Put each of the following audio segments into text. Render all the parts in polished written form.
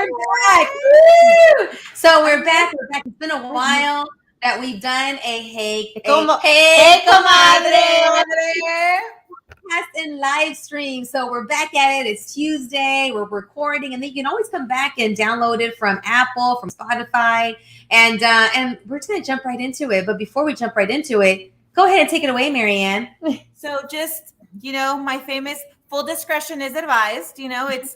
we're back. Woo! So we're back. We're back. It's been a while that we've done a Hey Comadre podcast and live stream. So we're back at it. It's Tuesday. We're recording, and then you can always come back and download it from Apple, from Spotify, and we're just gonna jump right into it. But before we jump right into it, go ahead and take it away, Marianne. So just my famous full discretion is advised. It's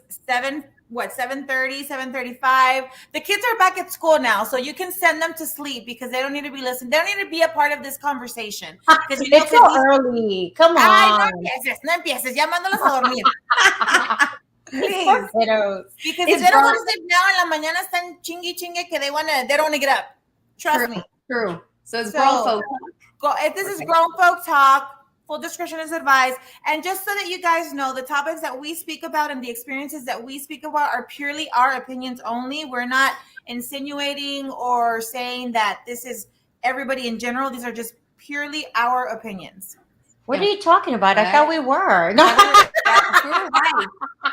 7:30, 7:35. The kids are back at school now, so you can send them to sleep because they don't need to be listening. They don't need to be a part of this conversation. It's so early. Come on. Ay, no empieces, llamándolos a dormir. Please. Because if they don't want to sleep now, en la mañana están chingue que they don't want to get up. Trust me. True. So it's grown folk talk. This is grown folk talk. Full discretion is advised. And just so that you guys know, the topics that we speak about and the experiences that we speak about are purely our opinions only. We're not insinuating or saying that this is everybody in general. These are just purely our opinions. What are you talking about? I thought we were. No.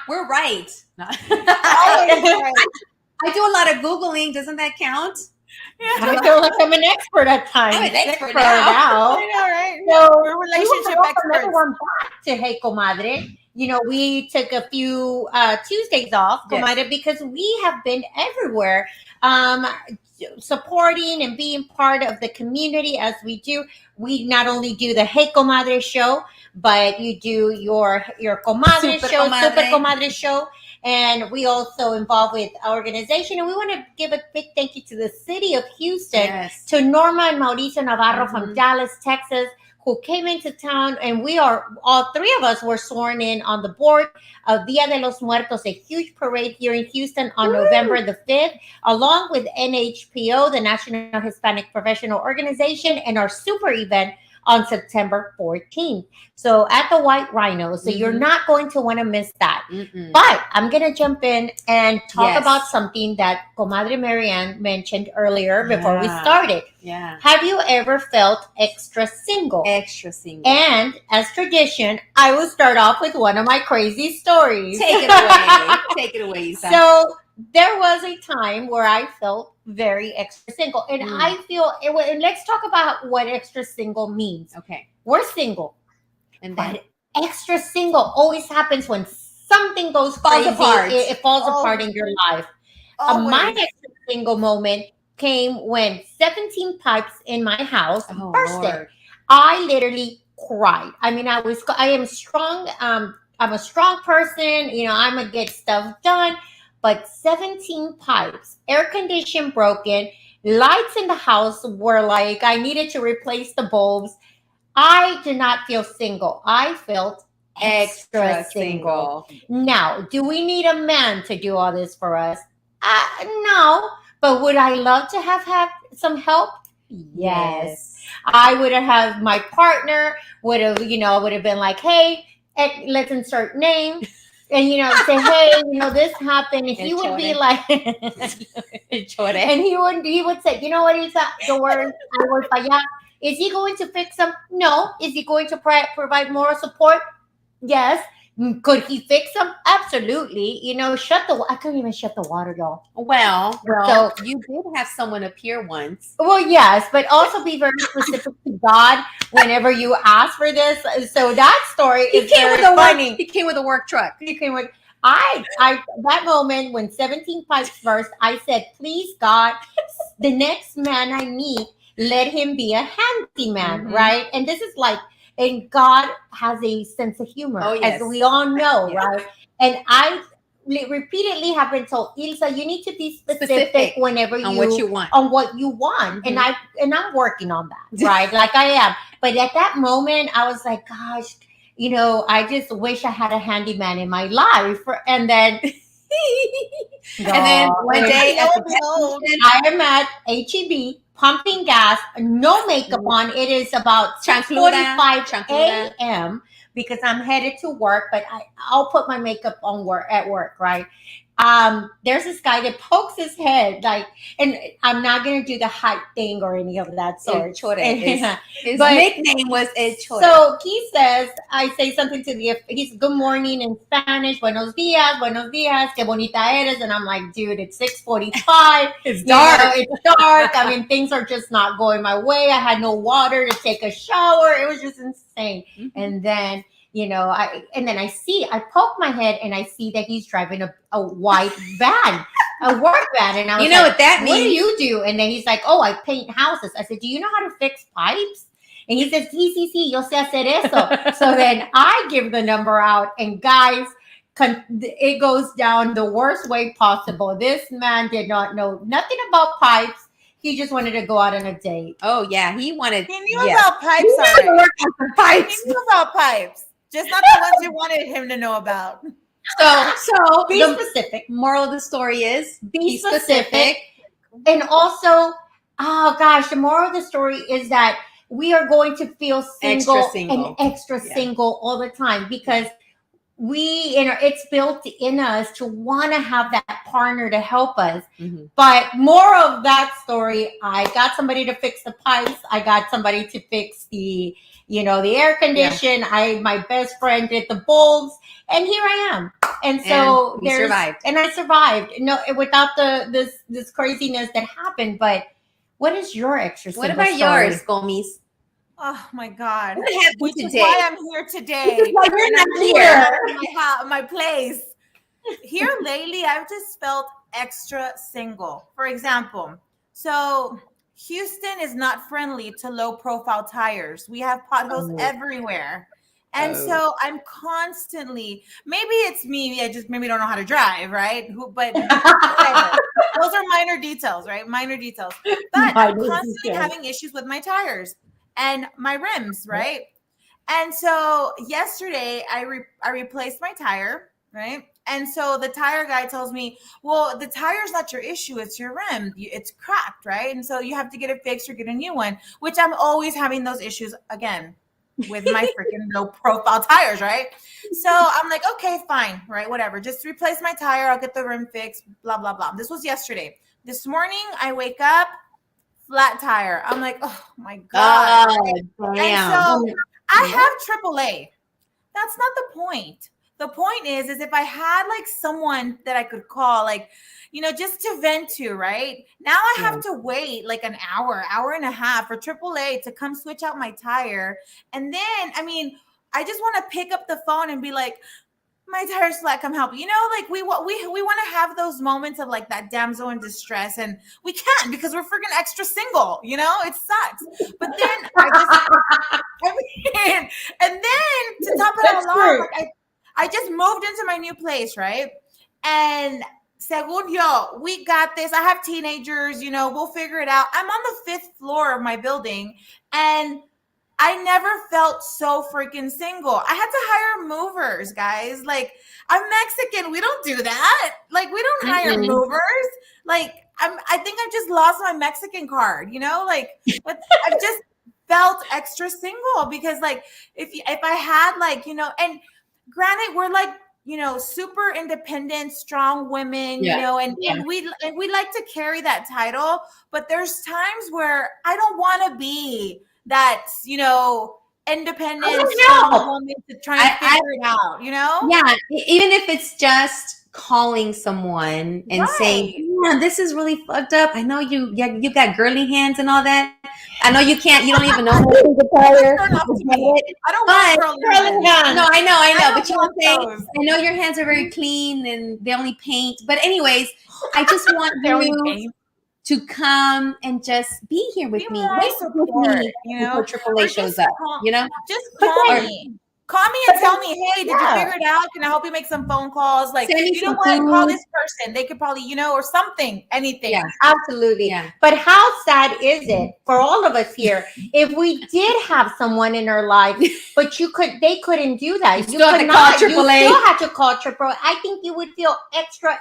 We're right. No. I do a lot of Googling. Doesn't that count? Yeah. I feel like I'm an expert at times. I'm an expert now. I know, right? So we're relationship experts. Everyone back to Hey Comadre. We took a few Tuesdays off, Comadre, because we have been everywhere, supporting and being part of the community as we do. We not only do the Hey Comadre Show, but you do your Comadre Show, Super Comadre Show. And we also involved with our organization. And we want to give a big thank you to the city of Houston, to Norma and Mauricio Navarro from Dallas, Texas, who came into town. And all three of us were sworn in on the board of Dia de los Muertos, a huge parade here in Houston on November the 5th, along with NHPO, the National Hispanic Professional Organization, and our super event on September 14th. So at the White Rhino. So you're not going to want to miss that. But I'm going to jump in and talk about something that Comadre Marianne mentioned earlier before we started. Yeah. Have you ever felt extra single? Extra single. And as tradition, I will start off with one of my crazy stories. Take it away. Take it away, Isa. So there was a time where I felt very extra single. And I feel, and let's talk about what extra single means. Okay. We're single. And then but extra single always happens when something falls apart. It falls apart in your life. My extra single moment came when 17 pipes in my house bursted. Lord. I literally cried. I mean, I am strong. I'm a strong person. I'm going to get stuff done. But 17 pipes, air condition broken, lights in the house were like, I needed to replace the bulbs. I did not feel single. I felt extra single. Now, do we need a man to do all this for us? No. But would I love to have had some help? Yes. I would have my partner would have been like, hey, let's insert name. And, say, hey, this happened. And he would be like, and he would say, you know what, Isa, don't worry, I work by ya. Is he going to fix them? No. Is he going to provide moral support? Yes. Could he fix them? Absolutely. I couldn't even shut the water, y'all. Well, so you did have someone appear once. Well, yes, but also be very specific to God whenever you ask for this. So that story is very funny. He came with a work truck. He came with. That moment when 17 pipes burst, I said, please, God, the next man I meet, let him be a handyman, right? And this is like, and God has a sense of humor, as we all know, right? And I repeatedly have been told, Ilsa, you need to be specific whenever on what you want. On what you want. And I'm working on that, right? Like I am. But at that moment, I was like, gosh, I just wish I had a handyman in my life. And then one day I am at HEB pumping gas, no makeup on. It is about 6:45 a.m. because I'm headed to work, but I'll put my makeup on at work, right? there's this guy that pokes his head like, and I'm not gonna do the height thing or any of that sort. His nickname was El Chore. So he says, I say something to he's good morning in Spanish, buenos dias, que bonita eres, and I'm like, dude, it's 6:45. It's dark. It's dark. I mean, things are just not going my way. I had no water to take a shower. It was just insane. Mm-hmm. And then I poke my head and I see that he's driving a white van, a work van. And I was what that means? What do you do? And then he's like, oh, I paint houses. I said, do you know how to fix pipes? And he says, sí, yo sé hacer eso. So then I give the number out, and guys, it goes down the worst way possible. This man did not know nothing about pipes. He just wanted to go out on a date. Oh, yeah. He knew about pipes. He knew about pipes. Just not the ones you wanted him to know about. So be specific. Moral of the story is be specific. And also, oh gosh, the moral of the story is that we are going to feel single. Single all the time, because it's built in us to want to have that partner to help us. Mm-hmm. But more of that story, I got somebody to fix the pipes. I got somebody to fix the air condition. Yeah. My best friend did the bulbs, and here I am. And so I survived. No, without this craziness that happened. But what is your extra? What about yours, Gomis? Oh my God! What happened today? Which is why I'm here today. This is why you're not here. My place. Here lately, I've just felt extra single. For example, so Houston is not friendly to low-profile tires. We have potholes everywhere. And so I'm constantly, maybe it's me, I just maybe don't know how to drive, right? But those are minor details, right? Minor details. But I'm constantly having issues with my tires and my rims, right? And so yesterday I replaced my tire, right? And so the tire guy tells me, well, the tire's not your issue, it's your rim. It's cracked, right? And so you have to get it fixed or get a new one, which I'm always having those issues again with my freaking low profile tires, right? So I'm like, okay, fine, right? Whatever. Just replace my tire. I'll get the rim fixed, blah, blah, blah. This was yesterday. This morning, I wake up, flat tire. I'm like, oh my God. And so I have AAA. That's not the point. The point is if I had like someone that I could call, like, just to vent to, right? Now I have to wait like an hour and a half for AAA to come switch out my tire. And then, I just want to pick up the phone and be like, my tire's flat, come help. Like we want to have those moments of like that damsel in distress, and we can't because we're freaking extra single. It sucks. But then and then to top it all off, I just moved into my new place, right? And según yo, we got this. I have teenagers, we'll figure it out. I'm on the 5th floor of my building, and I never felt so freaking single. I had to hire movers, guys. Like, I'm Mexican. We don't do that. Like, we don't hire movers. Like, I think I've just lost my Mexican card, but I've just felt extra single because, like, if I had, like, and granted, we're like, super independent, strong women, and we like to carry that title, but there's times where I don't want to be that, independent strong woman to try and figure it out, Yeah, even if it's just calling someone and saying, yeah, this is really fucked up. I know you got girly hands and all that. I know you don't even know how to use a tire. I don't want girly hands. No, I know. But you know what I'm saying? I know your hands are very clean and they only paint. But anyways, I just want you to come and just be here with me. Wait with me before AAA shows up. Just call me. Call me and tell me, hey, did you figure it out? Can I help you make some phone calls? Like, call this person. They could probably, or something, anything. Yeah, absolutely. Yeah. But how sad is it for all of us here if we did have someone in our life, but they couldn't do that. You still had to call AAA. You still had to call AAA. I think you would feel extra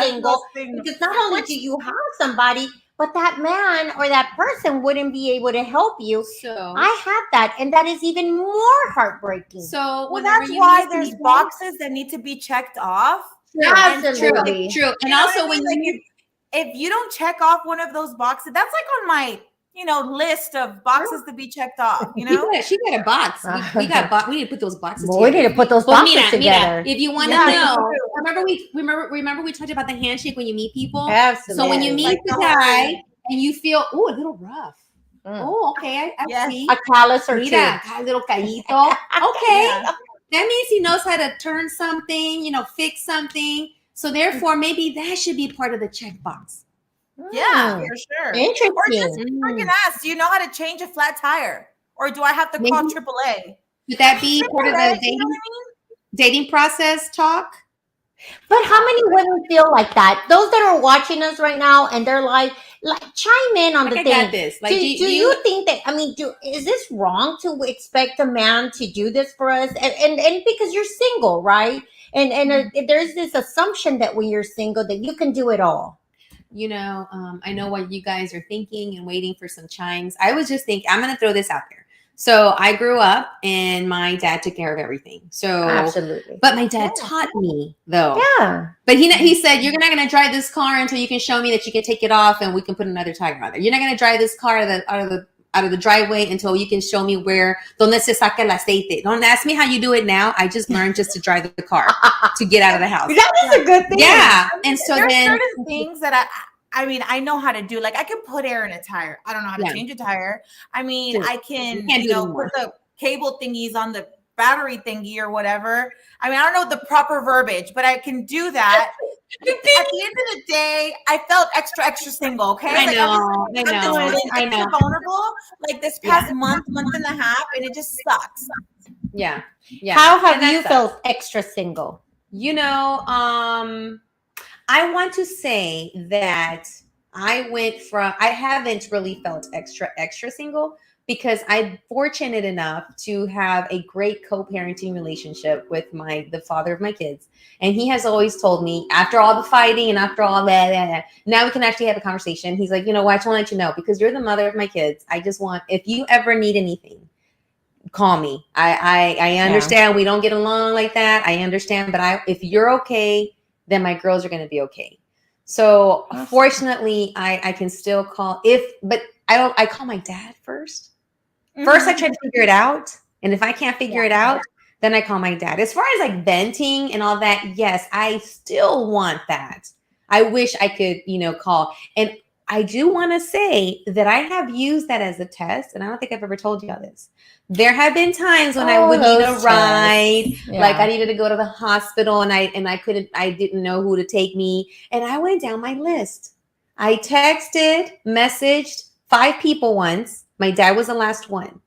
single because not only do you have somebody, but that man or that person wouldn't be able to help you. So I have that, and that is even more heartbreaking. So that's why there's boxes that need to be checked off. Absolutely. True. And also when you if you don't check off one of those boxes, that's like on my list of boxes to be checked off. She got a box. We got we need to put those boxes together. We need to put those boxes together. If you want to know, remember we talked about the handshake when you meet people. Absolutely. So when you meet the guy and you feel a little rough. Oh, okay. I see a callus or two. A little callito. Okay, that means he knows how to turn something. Fix something. So therefore, maybe that should be part of the checkbox. Yeah, for sure. Interesting. Or just freaking ask, do you know how to change a flat tire? Or do I have to call AAA? Would that be part of the dating process talk? But how many women feel like that? Those that are watching us right now and they're like chime in on the thing. I got this. Do you think that, is this wrong to expect a man to do this for us? And because you're single, right? And there's this assumption that when you're single that you can do it all. I know what you guys are thinking and waiting for some chimes. I was just thinking, I'm going to throw this out there. So I grew up and my dad took care of everything. So absolutely. But my dad taught me though. Yeah. But he said, you're not going to drive this car until you can show me that you can take it off and we can put another tire on there. You're not going to drive this car out of the driveway until you can show me where donde se saca el aceite. Don't ask me how you do it now. I just learned just to drive the car to get out of the house. That is a good thing. Yeah. And so there's certain things that I know how to do. Like I can put air in a tire. I don't know how to change a tire. I can, put the cable thingies on the battery thingy or whatever. I don't know the proper verbiage, but I can do that. At the end of the day, I felt extra single. Okay, I know. Vulnerable. Like this past month and a half, and it just sucks. Yeah. How have you felt extra single? I want to say that I haven't really felt extra single because I'm fortunate enough to have a great co-parenting relationship with the father of my kids. And he has always told me after all the fighting and after all that, now we can actually have a conversation. He's like, I just want to let you know, because you're the mother of my kids. If you ever need anything, call me. I understand we don't get along like that. I understand, but if you're okay, then my girls are going to be okay. So fortunately, I can still call but I call my dad first. First, I try to figure it out. And if I can't figure it out, then I call my dad. As far as like venting and all that, yes, I still want that. I wish I could, call. And I do want to say that I have used that as a test. And I don't think I've ever told you all this. There have been times when I would need a ride, like I needed to go to the hospital and I didn't know who to take me. And I went down my list. I messaged 5 people once. My dad was the last one.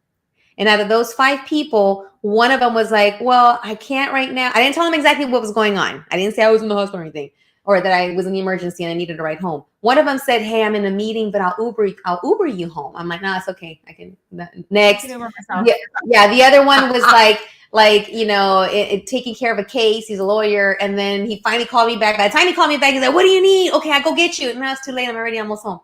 And out of those 5 people, one of them was like, well, I can't right now. I didn't tell him exactly what was going on. I didn't say I was in the hospital or anything, or that I was in the emergency and I needed to ride home. One of them said, hey, I'm in a meeting, but I'll Uber you home. I'm like, no, it's okay. I can next. Yeah. The other one was taking care of a case. He's a lawyer. And then he finally called me back. By the time he called me back, he's like, what do you need? Okay, I go get you. And now it's too late. I'm already almost home.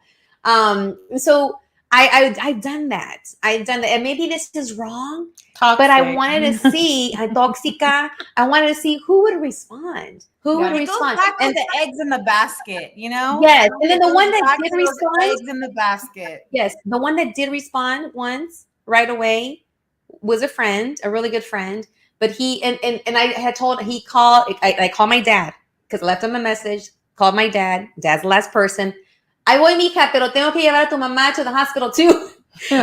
So I've done that. And maybe this is wrong, but I wanted to see toxica. I wanted to see who would respond. Who would respond? Back to the eggs in the basket, Yes. And then the one that did respond, eggs in the basket. Yes, the one that did respond once right away was a friend, a really good friend. But he and I had told he called. I called my dad because I left him a message. Called my dad. Dad's the last person. I voy, mija, pero tengo que llevar a tu mamá to the hospital too.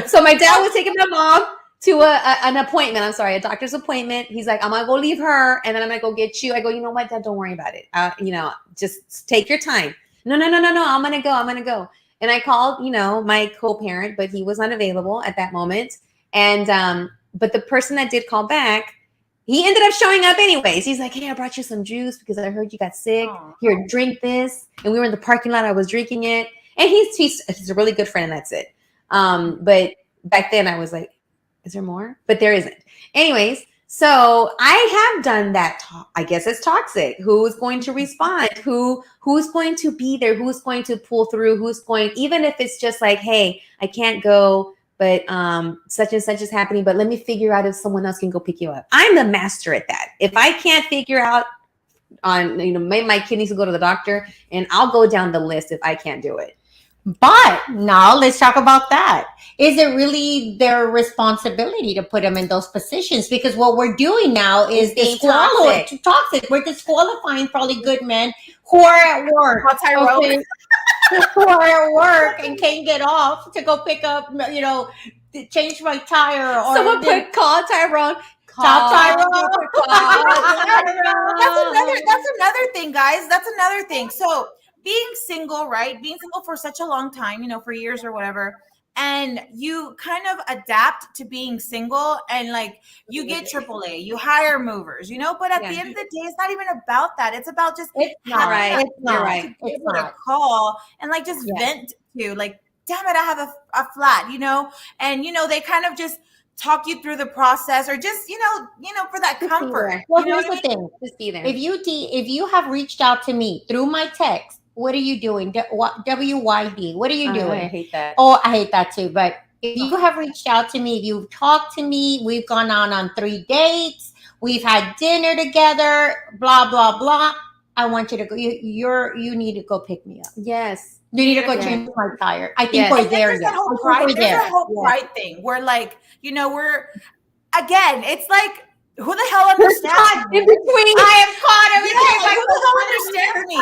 So my dad was taking my mom to an appointment. I'm sorry, a doctor's appointment. He's like, I'm going to go leave her and then I'm going to go get you. I go, you know what, Dad, don't worry about it. Just take your time. No. I'm going to go. And I called, my co-parent, but he was not available at that moment. And, but the person that did call back, he ended up showing up anyways. He's like, hey, I brought you some juice because I heard you got sick. Aww. Here, drink this. And we were in the parking lot. I was drinking it. And he's a really good friend. And that's it. But back then I was like, is there more? But there isn't. Anyways, so I have done that. I guess it's toxic. Who's going to respond? Who's going to be there? Who's going to pull through? Even if it's just like, hey, I can't go, but such and such is happening, but let me figure out if someone else can go pick you up. I'm the master at that. If I can't figure out maybe my kid needs to go to the doctor, and I'll go down the list if I can't do it. But now let's talk about that. Is it really their responsibility to put them in those positions? Because what we're doing now is toxic. We're disqualifying probably good men who are at work. Okay? Who are at work and can't get off to go pick up, change my tire. Or someone call Tyrone. That's another thing, guys. That's another thing. So being single, right? Being single for such a long time, for years or whatever, and you kind of adapt to being single, and like you get AAA, you hire movers, but at the end of the day, it's not even about that. It's about just having to call and like just vent to, like, damn it, I have a flat, and they kind of just talk you through the process, or just for that comfort. Well, here's the thing: just be there. If you have reached out to me through my text, what are you doing? WYD. What are you doing? I hate that. Oh, I hate that too. But if you have reached out to me, if you've talked to me, we've gone on 3 dates, we've had dinner together, blah blah blah. I want you to go. You need to go pick me up. Yes. You need to go change my tire. I think we're there. There's a whole pride thing where, like, we're, again, it's like, who the hell understands in between? I am caught in between. Who the hell understands me?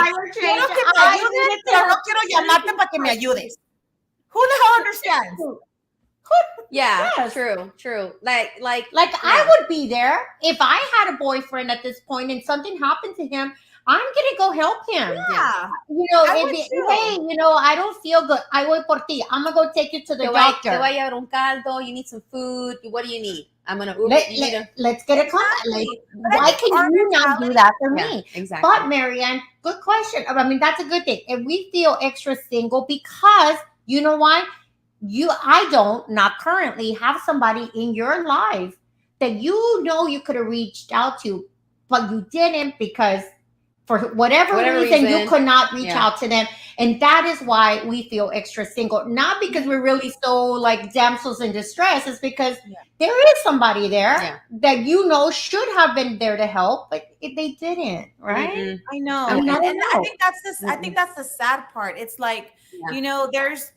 Who the hell understands? Yeah, true. Like I would be there if I had a boyfriend at this point and something happened to him. I'm gonna go help him. Yeah. I don't feel good. I voy por ti. I'm gonna go take you to the doctor. Te voy a llevar un caldo. You need some food. What do you need? I'm gonna Uber. Let's get a contact. Why can you not do that for me? Exactly. But Marianne, good question. I mean, that's a good thing. And we feel extra single because you know why? I don't not currently have somebody in your life that you could have reached out to, but you didn't because for whatever reason you could not reach out to them. And that is why we feel extra single. Not because we're really so like damsels in distress. It's because there is somebody there that should have been there to help, but they didn't, right? Mm-hmm. I know. And I think that's this. I think that's the sad part. It's like, there's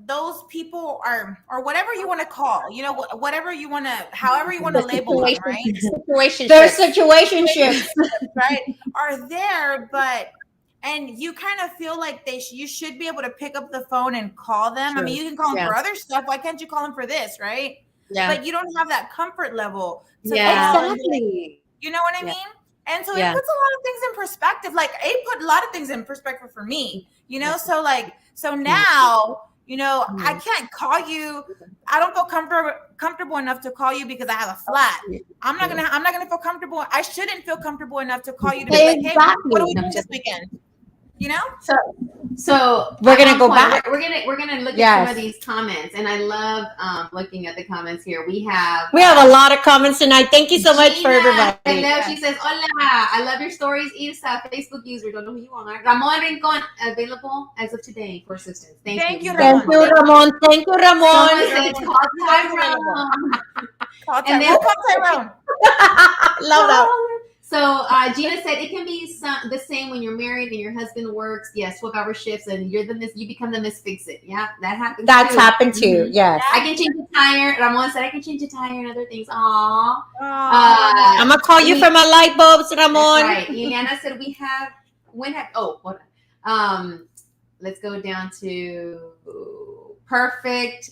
those people are, or whatever you want to call, whatever you want to, however you want to label them, right? Their situationships, right, are there, and you kind of feel like you should be able to pick up the phone and call them. I mean, you can call them for other stuff. Why can't you call them for this, right? Yeah. But you don't have that comfort level. Exactly. You know what I mean? And so it puts a lot of things in perspective. Like, it put a lot of things in perspective for me, so now, I can't call you. I don't feel comfortable enough to call you because I have a flat. I'm not gonna feel comfortable. I shouldn't feel comfortable enough to call you to be like, hey, what are we doing this weekend? So we're gonna go back. We're gonna look at some of these comments, and I love looking at the comments here. We have a lot of comments tonight. Thank you so much for everybody. Hello, she says, "Hola, I love your stories, ILSA, Facebook user. Don't know who you are. Ramon Rincon available as of today for assistance. Thank you, Ramon. Thank you, Ramon. Call Tyrone. Love that. So Gina said it can be the same when you're married and your husband works. Yes, 12-hour shifts, and you become the Miss Fix-It. Yeah, that happens. That's happened too. Mm-hmm. Yes, I can change the tire. Ramon said I can change the tire and other things. Aww. I'm gonna call you for my light bulbs, Ramon. Right. Ileana said hold on. Let's go down to perfect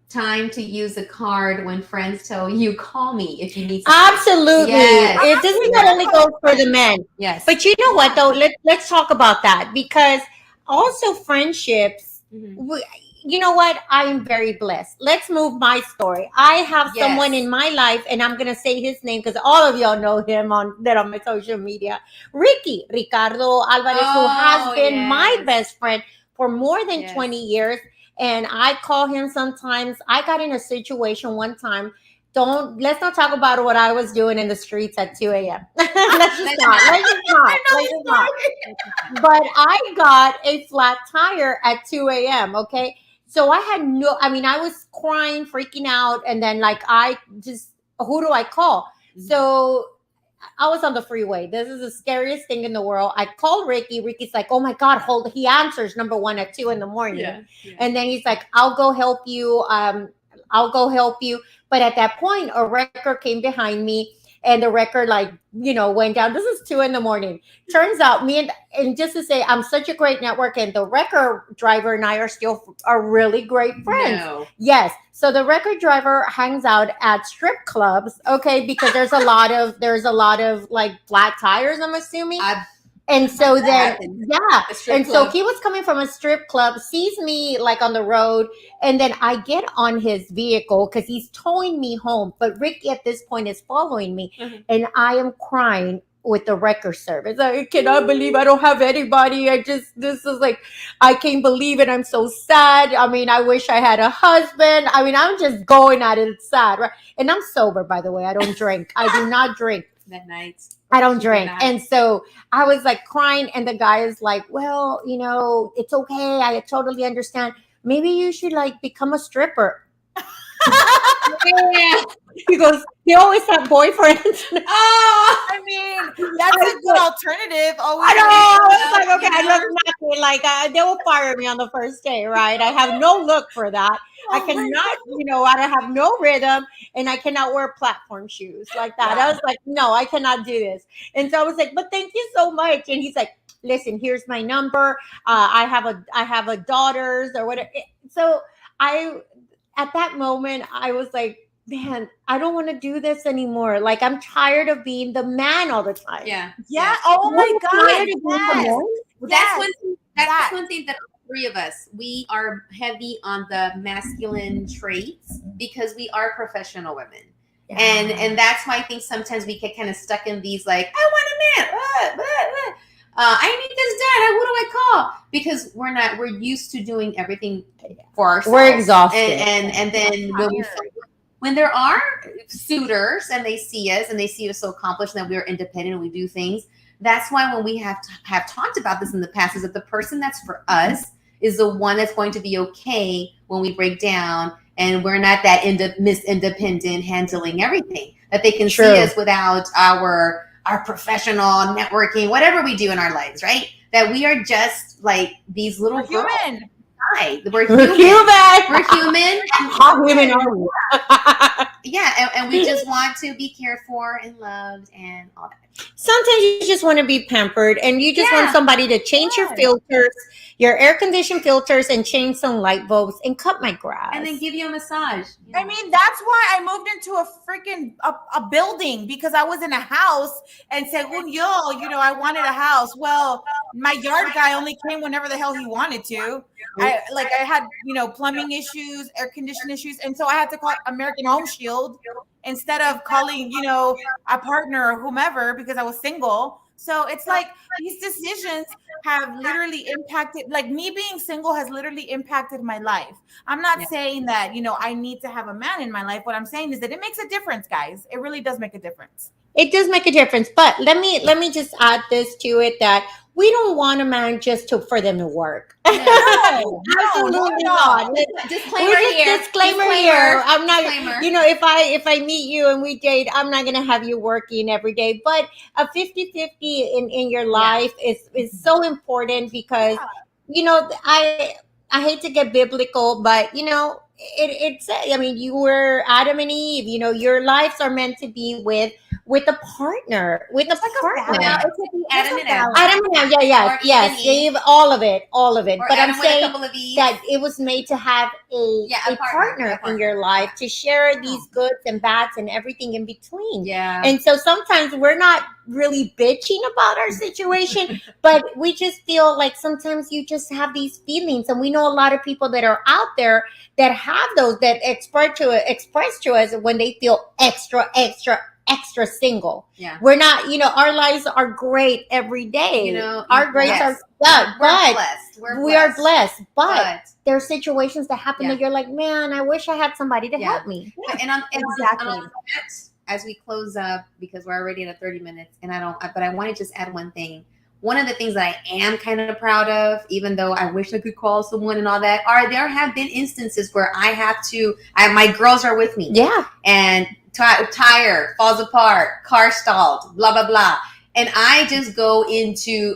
time to use a card when friends tell you, call me if you need something. Absolutely. It doesn't not only go for the men. Yes. But you know what though? Let's talk about that, because also friendships, you know what? I am very blessed. Let's move my story. I have someone in my life, and I'm going to say his name because all of y'all know him on my social media. Ricardo Alvarez, who has been my best friend for more than 20 years. And I call him sometimes. I got in a situation one time. Let's not talk about what I was doing in the streets at 2 a.m. Let's just not. But I got a flat tire at 2 a.m. Okay. So I was crying, freaking out. And then who do I call? So I was on the freeway. This is the scariest thing in the world. I called Ricky. Ricky's like, oh my God, hold. He answers number one at 2 a.m. Yeah. And then he's like, I'll go help you. I'll go help you. But at that point, a wrecker came behind me, and the wrecker, like, went down. This is 2 a.m. Turns out and just to say, I'm such a great network, and the wrecker driver and I are really great friends. No. Yes. So the wrecker driver hangs out at strip clubs, okay, because there's a lot of like flat tires, I'm assuming. And so then, yeah. And so he was coming from a strip club, sees me like on the road, and then I get on his vehicle because he's towing me home. But Ricky at this point is following me, and I am crying with the wrecker service. I cannot believe I don't have anybody. This is like, I can't believe it. I'm so sad. I mean, I wish I had a husband. I mean, I'm just going at it. It's sad, right? And I'm sober, by the way. I don't drink. I do not drink. That night. I don't drink. And so I was like crying, and the guy is like, well, it's okay. I totally understand. Maybe you should like become a stripper. Yeah. He goes, they always have boyfriends. I mean, that's a good alternative. I know. It's like, okay, I look nothing like they will fire me on the first day, right? I have no look for that. I cannot, I have no rhythm, and I cannot wear platform shoes like that. I was like, no, I cannot do this. And so I was like, but thank you so much. And he's like, listen, here's my number. I have a daughter's or whatever. So at that moment, I was like, man, I don't want to do this anymore. Like, I'm tired of being the man all the time. Yeah. Yeah. Oh my God. Yes. That's one thing that all three of us, we are heavy on the masculine traits because we are professional women. Yeah. And that's why I think sometimes we get kind of stuck in these like, I want a man. I need this done. Who do I call? Because we're used to doing everything for ourselves. We're exhausted. And then when there are suitors and they see us so accomplished that we are independent and we do things, that's why when we have talked about this in the past, is that the person that's for us is the one that's going to be okay when we break down, and we're not that Miss Independent handling everything, that they can see us without our professional networking, whatever we do in our lives, right? That we are just like these little girls. Human. Hi, we're human. We're human. How women are we? Yeah, and we just want to be cared for and loved and all that. Sometimes you just want to be pampered, and you just want somebody to change your filters, your air conditioned filters, and change some light bulbs and cut my grass. And then give you a massage. I mean, that's why I moved into a freaking a building, because I was in a house and said, well, I wanted a house. Well, my yard guy only came whenever the hell he wanted to. I had, plumbing issues, air conditioning issues. And so I had to call American Home Shield instead of calling, a partner or whomever, because I was single. So it's like these decisions have literally impacted, like me being single has literally impacted my life. I'm not saying that, I need to have a man in my life. What I'm saying is that it makes a difference, guys. It really does make a difference. It does make a difference. But let me just add this to it, that we don't want a man just for them to work. No, absolutely not. Disclaimer here. I'm not, if I meet you and we date, I'm not going to have you working every day. But a 50-50 in your life is so important, because, I hate to get biblical, but, it's, you were Adam and Eve, your lives are meant to be with a partner, It's Adam and Eve. Adam and Eve, yes, Eve, all of it. But I'm saying that it was made to have a partner in your life, to share these goods and bads and everything in between. Yeah. And so sometimes we're not really bitching about our situation, but we just feel like sometimes you just have these feelings, and we know a lot of people that are out there that have those, that express to us when they feel extra single. Yeah. We're not, our lives are great every day. Our grades are good, but we are blessed. But there are situations that happen that you're like, man, I wish I had somebody to help me. And on that, as we close up, because we're already at 30 minutes, but I want to just add one thing. one of the things that I am kind of proud of, even though I wish I could call someone and all that, there have been instances where I have to, my girls are with me. Yeah. And tire falls apart, car stalled, blah, blah, blah. And I just go into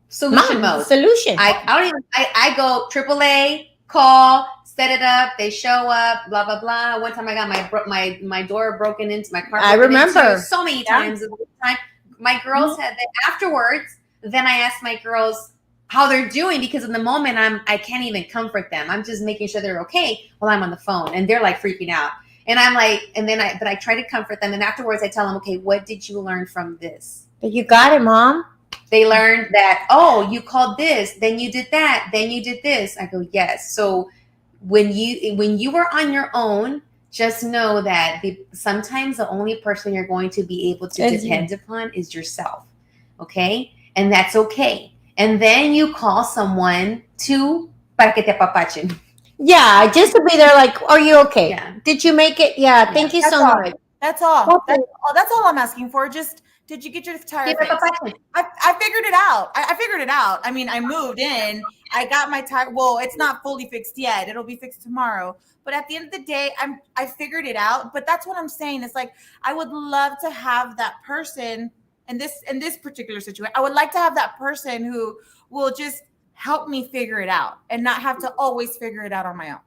solution mode. Solution. I go AAA, call, set it up, they show up, blah, blah, blah. One time I got my door broken into, my car. I remember. So many times. My girls had that afterwards. Then I asked my girls how they're doing, because in the moment I can't even comfort them. I'm just making sure they're okay while I'm on the phone, and they're like freaking out. And I'm like, but I try to comfort them. And afterwards I tell them, okay, what did you learn from this? But you got it, Mom. They learned that, oh, you called this, then you did that, then you did this. I go, yes. So when you were on your own, just know that sometimes the only person you're going to be able to depend upon is yourself. Okay? And that's okay. And then you call someone para que te apapachen. Yeah, just to be there like, are you okay? Yeah. Did you make it? Yeah, thank you so much. That's all. That's all I'm asking for. Just, did you get your tire fixed? I figured it out. I figured it out. I mean, I moved in. I got my tire. Well, it's not fully fixed yet. It'll be fixed tomorrow. But at the end of the day, I figured it out. But that's what I'm saying. It's like, I would love to have that person in this particular situation. I would like to have that person who will just help me figure it out and not have to always figure it out on my own.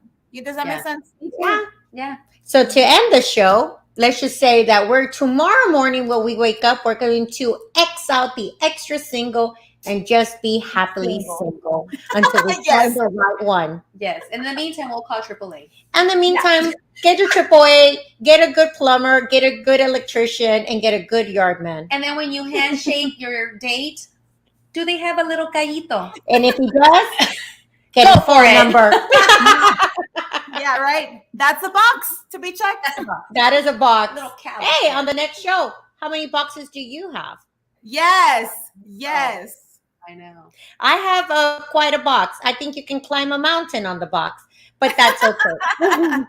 Does that make sense? Yeah. Yeah. So to end the show, let's just say that tomorrow morning when we wake up, we're going to X out the extra single and just be happily single until we find the right one. Yes. In the meantime, we'll call AAA. In the meantime, get your AAA, get a good plumber, get a good electrician, and get a good yardman. And then when you handshake your date, do they have a little callito? And if he does, get a phone number. Yeah, right. That's a box to be checked. That is a box. Little cow. Hey, on the next show, how many boxes do you have? Yes. I know. I have quite a box. I think you can climb a mountain on the box, but that's okay.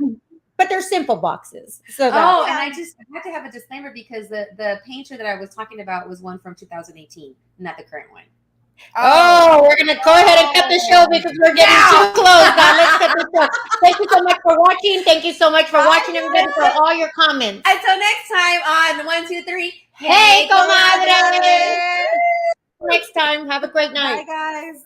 But they're simple boxes. So and I have to have a disclaimer, because the painter that I was talking about was one from 2018, not the current one. Oh, we're going to go ahead and cut the show because we're getting too close. Now let's cut the show. Thank you so much for watching. Thank you so much for watching, everybody, for all your comments. Until next time on 1, 2, 3. Hey, Comadre! Next time. Have a great night. Bye, guys.